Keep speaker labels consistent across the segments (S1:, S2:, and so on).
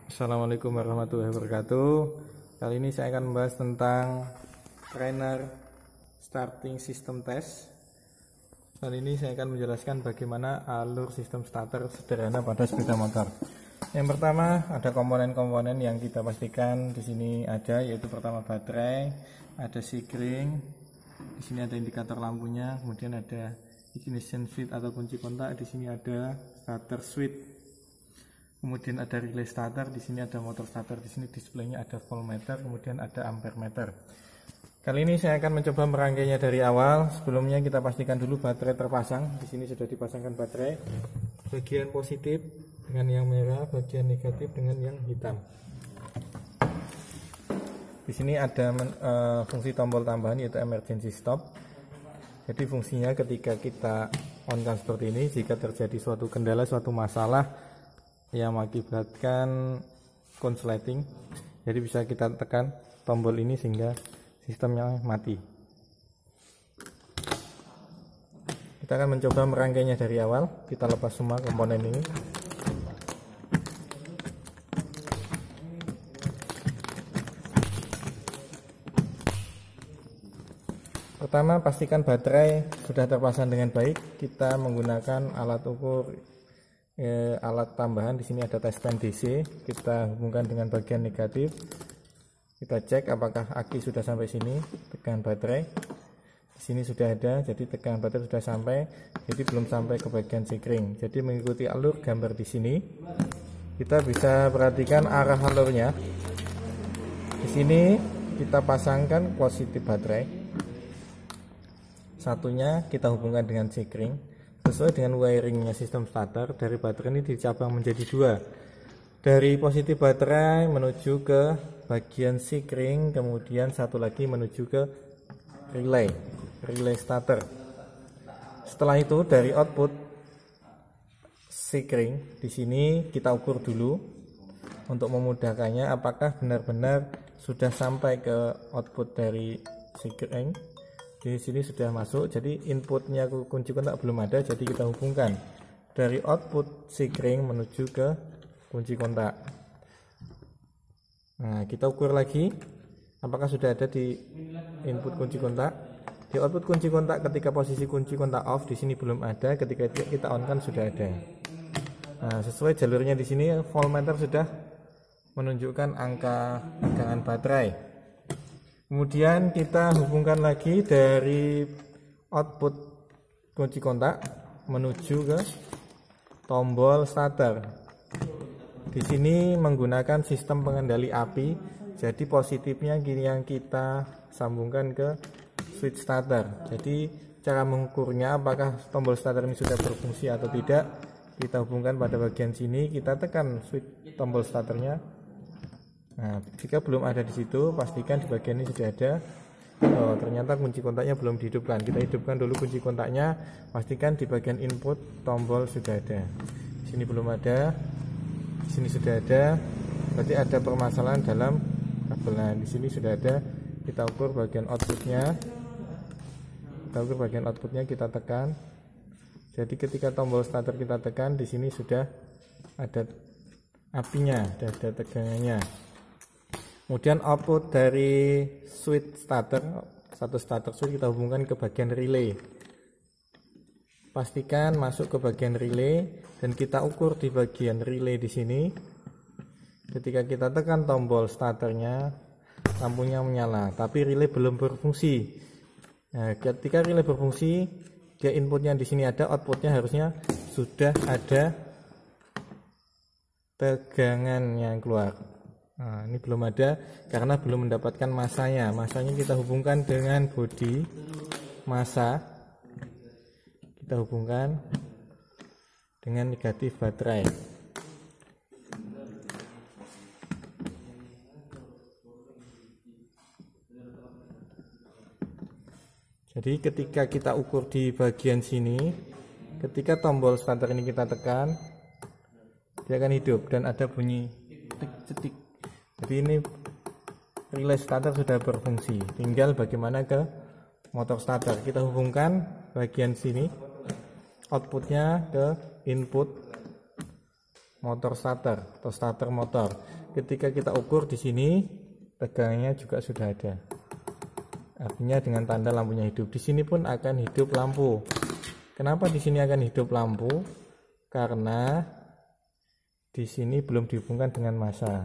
S1: Assalamualaikum warahmatullahi wabarakatuh. Kali ini saya akan membahas tentang trainer starting system test. Kali ini saya akan menjelaskan bagaimana alur sistem starter sederhana pada sepeda motor. Yang pertama, ada komponen-komponen yang kita pastikan di sini ada, yaitu pertama baterai, ada C-ring, di sini ada indikator lampunya, kemudian ada ignition switch atau kunci kontak, di sini ada starter switch. Kemudian ada relay starter, di sini ada motor starter, di sini displaynya ada voltmeter, kemudian ada ampere meter. Kali ini saya akan mencoba merangkainya dari awal. Sebelumnya kita pastikan dulu baterai terpasang. Di sini sudah dipasangkan baterai. Bagian positif dengan yang merah, bagian negatif dengan yang hitam. Di sini ada fungsi tombol tambahan yaitu emergency stop. Jadi fungsinya ketika kita on-kan seperti ini, jika terjadi suatu kendala, suatu masalah yang mengakibatkan konsleting, jadi bisa kita tekan tombol ini sehingga sistemnya mati. Kita akan mencoba merangkainya dari awal. Kita lepas semua komponen ini. Pertama, pastikan baterai sudah terpasang dengan baik. Kita menggunakan alat ukur alat tambahan. Di sini ada test pen DC. Kita hubungkan dengan bagian negatif. Kita cek apakah aki sudah sampai sini. Tekan baterai. Di sini sudah ada, jadi tekan baterai sudah sampai. Jadi belum sampai ke bagian C-ring. Jadi mengikuti alur gambar di sini. Kita bisa perhatikan arah alurnya. Di sini kita pasangkan positif baterai. Satunya kita hubungkan dengan C-ring. Sesuai dengan wiringnya sistem starter, dari baterai ini dicabang menjadi dua. Dari positif baterai menuju ke bagian C-ring, kemudian satu lagi menuju ke relay starter. Setelah itu dari output C-ring, di sini kita ukur dulu untuk memudahkannya apakah benar-benar sudah sampai ke output dari C-ring. Di sini sudah masuk, jadi inputnya kunci kontak belum ada, jadi kita hubungkan dari output C-ring menuju ke kunci kontak. Nah, kita ukur lagi apakah sudah ada di input kunci kontak. Di output kunci kontak ketika posisi kunci kontak off, di sini belum ada, ketika kita on kan sudah ada. Nah, sesuai jalurnya di sini voltmeter sudah menunjukkan angka tegangan baterai. Kemudian kita hubungkan lagi dari output kunci kontak menuju ke tombol starter. Di sini menggunakan sistem pengendali api. Jadi positifnya gini yang kita sambungkan ke switch starter. Jadi cara mengukurnya apakah tombol starter ini sudah berfungsi atau tidak, kita hubungkan pada bagian sini, kita tekan switch tombol starternya. Nah, jika belum ada di situ, pastikan di bagian ini sudah ada. Oh, ternyata kunci kontaknya belum dihidupkan. Kita hidupkan dulu kunci kontaknya. Pastikan di bagian input tombol sudah ada. Di sini belum ada. Di sini sudah ada. Berarti ada permasalahan dalam kabel. Nah, di sini sudah ada. Kita ukur bagian outputnya. Kita ukur bagian outputnya, kita tekan. Jadi ketika tombol starter kita tekan, di sini sudah ada apinya, ada tegangannya. Kemudian output dari switch starter, satu starter switch kita hubungkan ke bagian relay. Pastikan masuk ke bagian relay dan kita ukur di bagian relay di sini. Ketika kita tekan tombol starternya, lampunya menyala, tapi relay belum berfungsi. Nah, ketika relay berfungsi, dia inputnya di sini ada, outputnya harusnya sudah ada tegangan yang keluar. Nah, ini belum ada karena belum mendapatkan masanya. Masanya kita hubungkan dengan bodi masa. Kita hubungkan dengan negatif baterai. Jadi ketika kita ukur di bagian sini, ketika tombol starter ini kita tekan, dia akan hidup dan ada bunyi cetik. Jadi ini relay starter sudah berfungsi. Tinggal bagaimana ke motor starter. Kita hubungkan bagian sini, outputnya ke input motor starter atau starter motor. Ketika kita ukur di sini tegangannya juga sudah ada. Artinya dengan tanda lampunya hidup. Di sini pun akan hidup lampu. Kenapa di sini akan hidup lampu? Karena di sini belum dihubungkan dengan massa.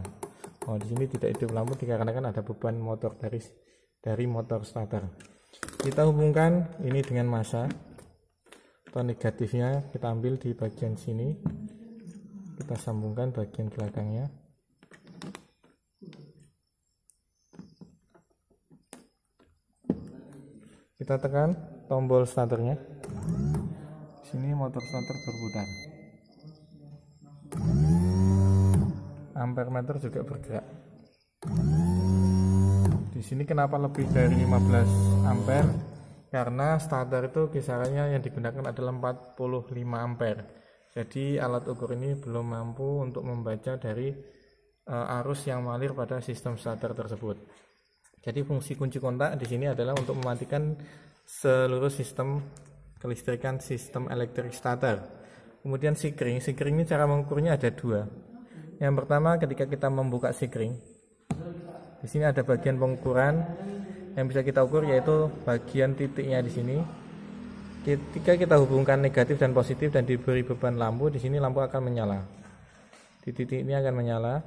S1: Oh, di sini tidak hidup lampu dikarenakan ada beban motor dari motor starter. Kita hubungkan ini dengan massa. Atau negatifnya kita ambil di bagian sini. Kita sambungkan bagian belakangnya. Kita tekan tombol starternya. Sini motor starter berputar. Ampere meter juga bergerak. Di sini kenapa lebih dari 15 ampere? Karena starter itu kisarannya yang digunakan adalah 45 ampere. Jadi alat ukur ini belum mampu untuk membaca dari arus yang mengalir pada sistem starter tersebut. Jadi fungsi kunci kontak di sini adalah untuk mematikan seluruh sistem kelistrikan sistem elektrik starter. Kemudian sikring ini cara mengukurnya ada dua. Yang pertama ketika kita membuka sikring, di sini ada bagian pengukuran yang bisa kita ukur yaitu bagian titiknya di sini. Ketika kita hubungkan negatif dan positif dan diberi beban lampu, di sini lampu akan menyala. Di titik ini akan menyala.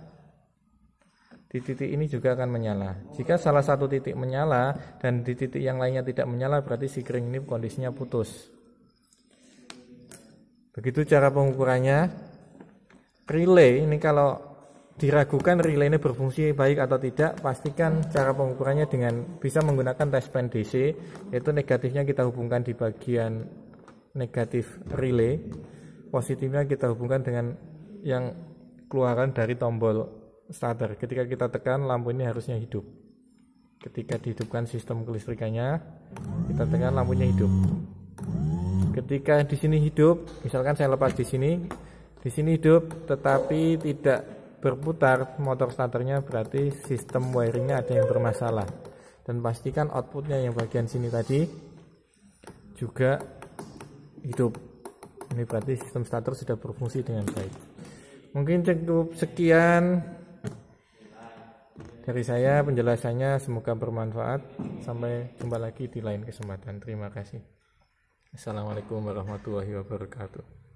S1: Di titik ini juga akan menyala. Jika salah satu titik menyala dan di titik yang lainnya tidak menyala, berarti sikring ini kondisinya putus. Begitu cara pengukurannya. Relay ini kalau diragukan relay ini berfungsi baik atau tidak, pastikan cara pengukurannya dengan bisa menggunakan test pen DC, yaitu negatifnya kita hubungkan di bagian negatif relay, positifnya kita hubungkan dengan yang keluaran dari tombol starter. Ketika kita tekan, lampu ini harusnya hidup. Ketika dihidupkan sistem kelistrikannya, kita tekan, lampunya hidup. Ketika di sini hidup, misalkan saya lepas di sini hidup, tetapi tidak berputar motor starternya, berarti sistem wiringnya ada yang bermasalah. Dan pastikan outputnya yang bagian sini tadi juga hidup. Ini berarti sistem starter sudah berfungsi dengan baik. Mungkin cukup sekian dari saya penjelasannya, semoga bermanfaat. Sampai jumpa lagi di lain kesempatan. Terima kasih. Assalamualaikum warahmatullahi wabarakatuh.